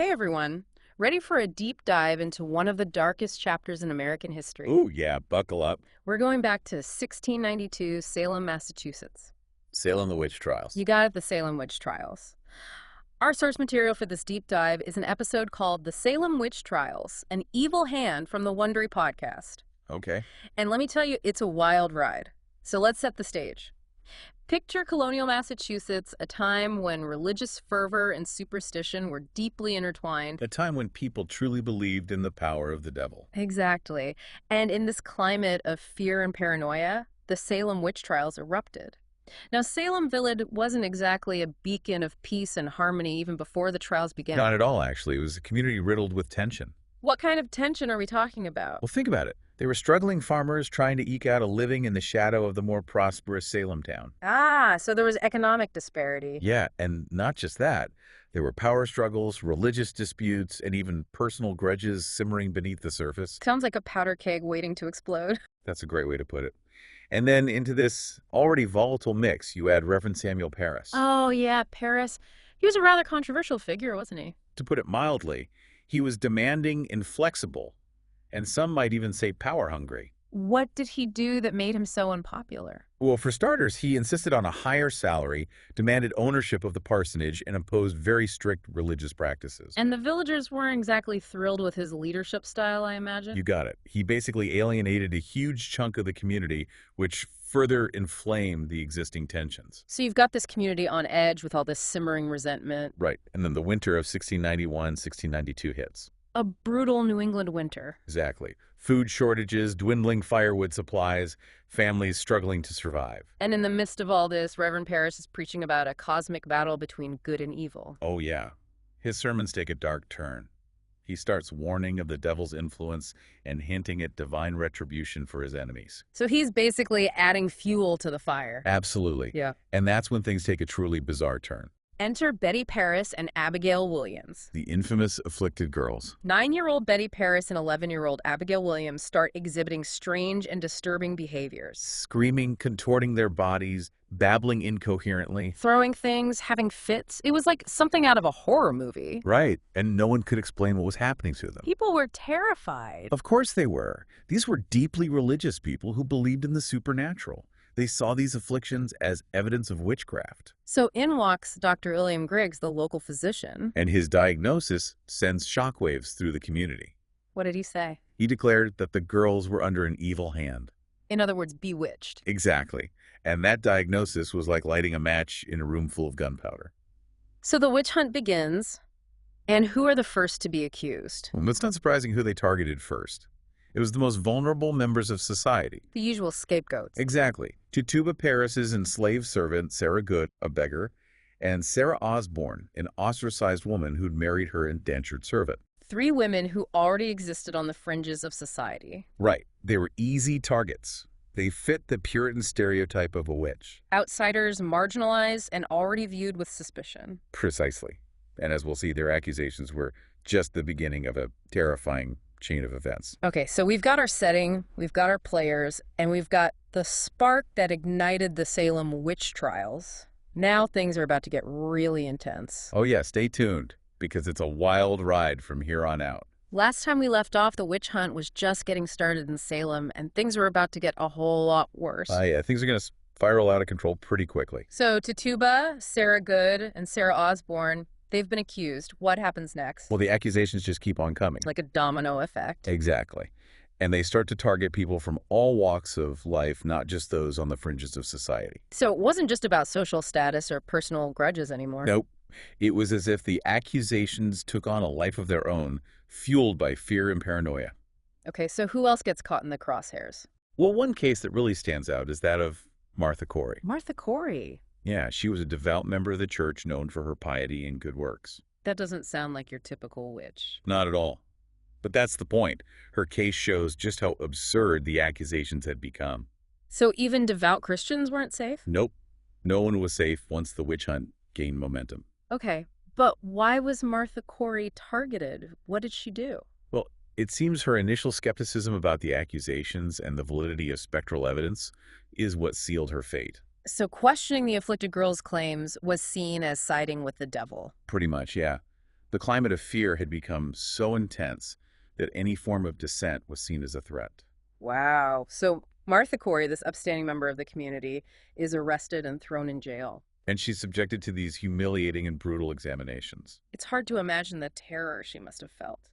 Hey everyone, ready for a deep dive into one of the darkest chapters in American history? Ooh, yeah, buckle up. We're going back to 1692, Salem, Massachusetts. Salem the Witch Trials. You got it, the Salem Witch Trials. Our source material for this deep dive is an episode called The Salem Witch Trials, An Evil Hand from the Wondery podcast. Okay. And let me tell you, it's a wild ride. So let's set the stage. Picture colonial Massachusetts, a time when religious fervor and superstition were deeply intertwined. A time when people truly believed in the power of the devil. Exactly. And in this climate of fear and paranoia, the Salem witch trials erupted. Now, Salem Village wasn't exactly a beacon of peace and harmony even before the trials began. Not at all, actually. It was a community riddled with tension. What kind of tension are we talking about? Well, think about it. They were struggling farmers trying to eke out a living in the shadow of the more prosperous Salem town. So there was economic disparity. Yeah, and not just that. There were power struggles, religious disputes, and even personal grudges simmering beneath the surface. Sounds like a powder keg waiting to explode. That's a great way to put it. And then into this already volatile mix, you add Reverend Samuel Paris. Oh, yeah, Paris. He was a rather controversial figure, wasn't he? To put it mildly, he was demanding, inflexible, and some might even say power-hungry. What did he do that made him so unpopular? Well, for starters, he insisted on a higher salary, demanded ownership of the parsonage, and imposed very strict religious practices. And the villagers weren't exactly thrilled with his leadership style, I imagine? You got it. He basically alienated a huge chunk of the community, which further inflamed the existing tensions. So you've got this community on edge with all this simmering resentment. Right. And then the winter of 1691, 1692 hits. A brutal New England winter. Exactly. Food shortages, dwindling firewood supplies, families struggling to survive. And in the midst of all this, Reverend Paris is preaching about a cosmic battle between good and evil. Oh, yeah. His sermons take a dark turn. He starts warning of the devil's influence and hinting at divine retribution for his enemies. So he's basically adding fuel to the fire. Absolutely. Yeah. And that's when things take a truly bizarre turn. Enter Betty Paris and Abigail Williams. The infamous afflicted girls. 9-year-old Betty Paris and 11-year-old Abigail Williams start exhibiting strange and disturbing behaviors. Screaming, contorting their bodies, babbling incoherently. Throwing things, having fits. It was like something out of a horror movie. Right, and no one could explain what was happening to them. People were terrified. Of course they were. These were deeply religious people who believed in the supernatural. They saw these afflictions as evidence of witchcraft. So in walks Dr. William Griggs, the local physician. And his diagnosis sends shockwaves through the community. What did he say? He declared that the girls were under an evil hand. In other words, bewitched. Exactly. And that diagnosis was like lighting a match in a room full of gunpowder. So the witch hunt begins. And who are the first to be accused? Well, it's not surprising who they targeted first. It was the most vulnerable members of society. The usual scapegoats. Exactly. Tituba Paris's enslaved servant, Sarah Good, a beggar, and Sarah Osborne, an ostracized woman who'd married her indentured servant. 3 women who already existed on the fringes of society. Right. They were easy targets. They fit the Puritan stereotype of a witch. Outsiders, marginalized, and already viewed with suspicion. Precisely. And as we'll see, their accusations were just the beginning of a terrifying chain of events. Okay, so we've got our setting, we've got our players, and we've got the spark that ignited the Salem witch trials. Now things are about to get really intense. Oh yeah, stay tuned, because it's a wild ride from here on out. Last time we left off, the witch hunt was just getting started in Salem, and things were about to get a whole lot worse. Yeah, things are going to spiral out of control pretty quickly. So Tituba, Sarah Good, and Sarah Osborne, they've been accused. What happens next? Well, the accusations just keep on coming. Like a domino effect. Exactly. And they start to target people from all walks of life, not just those on the fringes of society. So it wasn't just about social status or personal grudges anymore. Nope. It was as if the accusations took on a life of their own, fueled by fear and paranoia. Okay, so who else gets caught in the crosshairs? Well, one case that really stands out is that of Martha Corey. Martha Corey. Yeah, she was a devout member of the church known for her piety and good works. That doesn't sound like your typical witch. Not at all. But that's the point. Her case shows just how absurd the accusations had become. So even devout Christians weren't safe? Nope. No one was safe once the witch hunt gained momentum. Okay, but why was Martha Corey targeted? What did she do? Well, it seems her initial skepticism about the accusations and the validity of spectral evidence is what sealed her fate. So questioning the afflicted girl's claims was seen as siding with the devil. Pretty much, yeah. The climate of fear had become so intense that any form of dissent was seen as a threat. Wow. So Martha Corey, this upstanding member of the community, is arrested and thrown in jail. And she's subjected to these humiliating and brutal examinations. It's hard to imagine the terror she must have felt.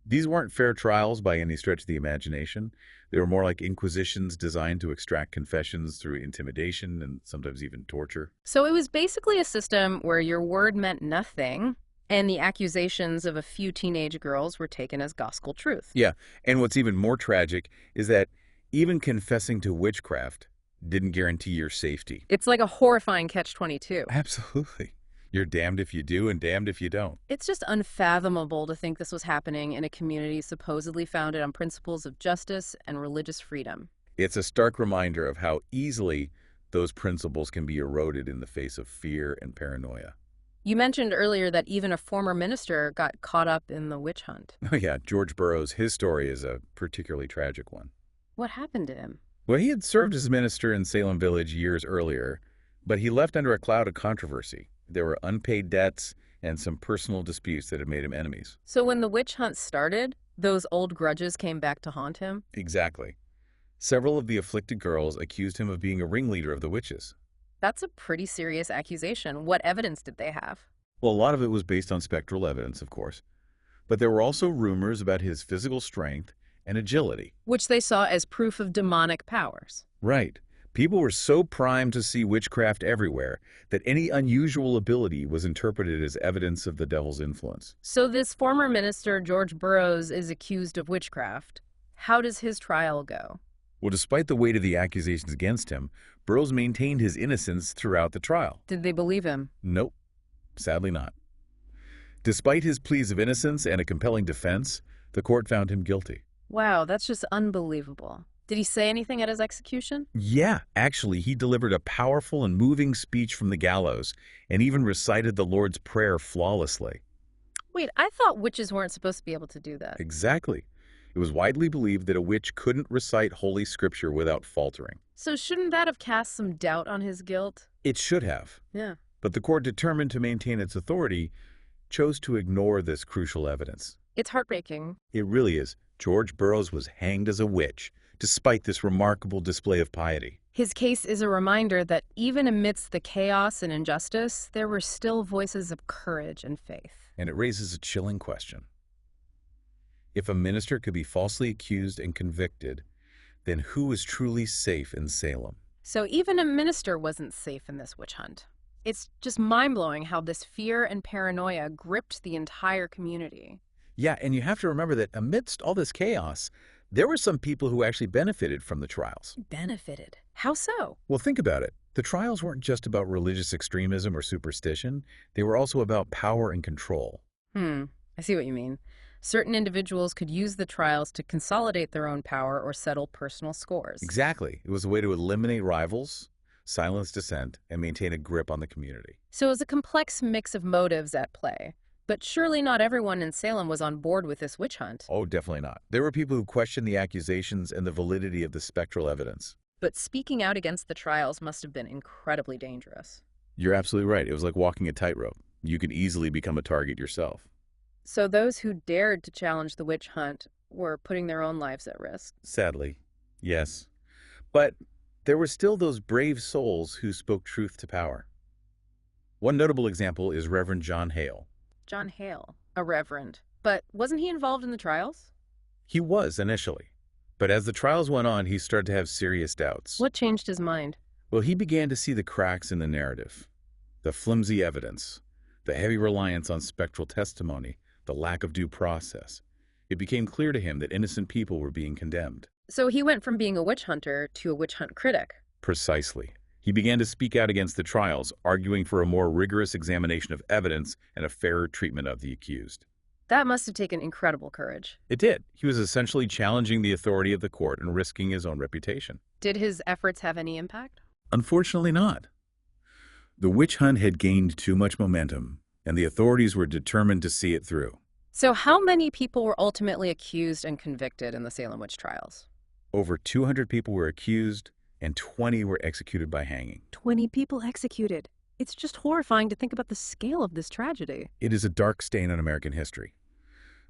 These weren't fair trials by any stretch of the imagination. They were more like inquisitions designed to extract confessions through intimidation and sometimes even torture. So it was basically a system where your word meant nothing, and the accusations of a few teenage girls were taken as gospel truth. Yeah, and what's even more tragic is that even confessing to witchcraft didn't guarantee your safety. It's like a horrifying catch-22. Absolutely. You're damned if you do and damned if you don't. It's just unfathomable to think this was happening in a community supposedly founded on principles of justice and religious freedom. It's a stark reminder of how easily those principles can be eroded in the face of fear and paranoia. You mentioned earlier that even a former minister got caught up in the witch hunt. Oh yeah, George Burroughs, his story is a particularly tragic one. What happened to him? Well, he had served as minister in Salem Village years earlier, but he left under a cloud of controversy. There were unpaid debts and some personal disputes that had made him enemies. So when the witch hunt started, those old grudges came back to haunt him? Exactly. Several of the afflicted girls accused him of being a ringleader of the witches. That's a pretty serious accusation. What evidence did they have? Well, a lot of it was based on spectral evidence, of course. But there were also rumors about his physical strength and agility. Which they saw as proof of demonic powers. Right. People were so primed to see witchcraft everywhere that any unusual ability was interpreted as evidence of the devil's influence. So this former minister, George Burroughs, is accused of witchcraft. How does his trial go? Well, despite the weight of the accusations against him, Burroughs maintained his innocence throughout the trial. Did they believe him? Nope, sadly not. Despite his pleas of innocence and a compelling defense, the court found him guilty. Wow, that's just unbelievable. Did he say anything at his execution? Yeah, actually, he delivered a powerful and moving speech from the gallows and even recited the Lord's Prayer flawlessly. Wait, I thought witches weren't supposed to be able to do that. Exactly. It was widely believed that a witch couldn't recite Holy Scripture without faltering. So shouldn't that have cast some doubt on his guilt? It should have. Yeah. But the court, determined to maintain its authority, chose to ignore this crucial evidence. It's heartbreaking. It really is. George Burroughs was hanged as a witch, despite this remarkable display of piety. His case is a reminder that even amidst the chaos and injustice, there were still voices of courage and faith. And it raises a chilling question. If a minister could be falsely accused and convicted, then who is truly safe in Salem? So even a minister wasn't safe in this witch hunt. It's just mind-blowing how this fear and paranoia gripped the entire community. Yeah, and you have to remember that amidst all this chaos, there were some people who actually benefited from the trials. Benefited? How so? Well, think about it. The trials weren't just about religious extremism or superstition. They were also about power and control. I see what you mean. Certain individuals could use the trials to consolidate their own power or settle personal scores. Exactly. It was a way to eliminate rivals, silence dissent, and maintain a grip on the community. So it was a complex mix of motives at play. But surely not everyone in Salem was on board with this witch hunt. Oh, definitely not. There were people who questioned the accusations and the validity of the spectral evidence. But speaking out against the trials must have been incredibly dangerous. You're absolutely right. It was like walking a tightrope. You can easily become a target yourself. So those who dared to challenge the witch hunt were putting their own lives at risk. Sadly, yes. But there were still those brave souls who spoke truth to power. One notable example is Reverend John Hale. John Hale, a reverend. But wasn't he involved in the trials? He was initially. But as the trials went on, he started to have serious doubts. What changed his mind? Well, he began to see the cracks in the narrative, the flimsy evidence, the heavy reliance on spectral testimony, the lack of due process. It became clear to him that innocent people were being condemned. So he went from being a witch hunter to a witch hunt critic. Precisely. He began to speak out against the trials, arguing for a more rigorous examination of evidence and a fairer treatment of the accused. That must have taken incredible courage. It did. He was essentially challenging the authority of the court and risking his own reputation. Did his efforts have any impact? Unfortunately not. The witch hunt had gained too much momentum, and the authorities were determined to see it through. So how many people were ultimately accused and convicted in the Salem witch trials? Over 200 people were accused, and 20 were executed by hanging. 20 people executed. It's just horrifying to think about the scale of this tragedy. It is a dark stain on American history.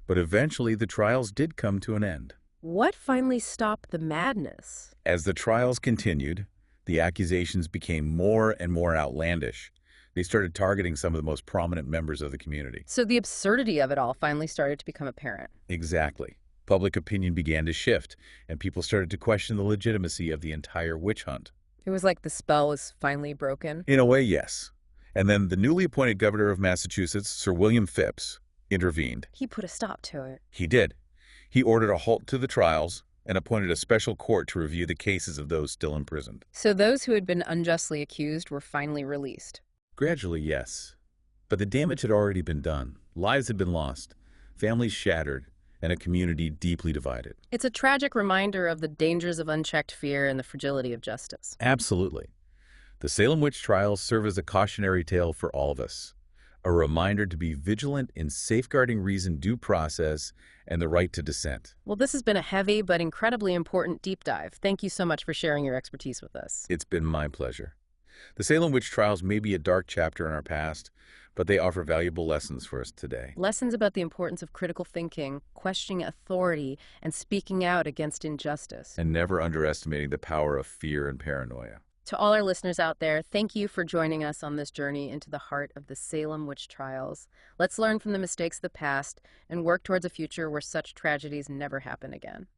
But eventually, the trials did come to an end. What finally stopped the madness? As the trials continued, the accusations became more and more outlandish. They started targeting some of the most prominent members of the community. So the absurdity of it all finally started to become apparent. Exactly. Public opinion began to shift, and people started to question the legitimacy of the entire witch hunt. It was like the spell was finally broken. In a way, yes. And then the newly appointed governor of Massachusetts, Sir William Phipps, intervened. He put a stop to it. He did. He ordered a halt to the trials and appointed a special court to review the cases of those still imprisoned. So those who had been unjustly accused were finally released. Gradually, yes. But the damage had already been done. Lives had been lost, families shattered, and a community deeply divided. It's a tragic reminder of the dangers of unchecked fear and the fragility of justice. Absolutely. The Salem witch trials serve as a cautionary tale for all of us, a reminder to be vigilant in safeguarding reason, due process, and the right to dissent. Well, this has been a heavy but incredibly important deep dive. Thank you so much for sharing your expertise with us. It's been my pleasure. The Salem witch trials may be a dark chapter in our past, but they offer valuable lessons for us today. Lessons about the importance of critical thinking, questioning authority, and speaking out against injustice. And never underestimating the power of fear and paranoia. To all our listeners out there, thank you for joining us on this journey into the heart of the Salem witch trials. Let's learn from the mistakes of the past and work towards a future where such tragedies never happen again.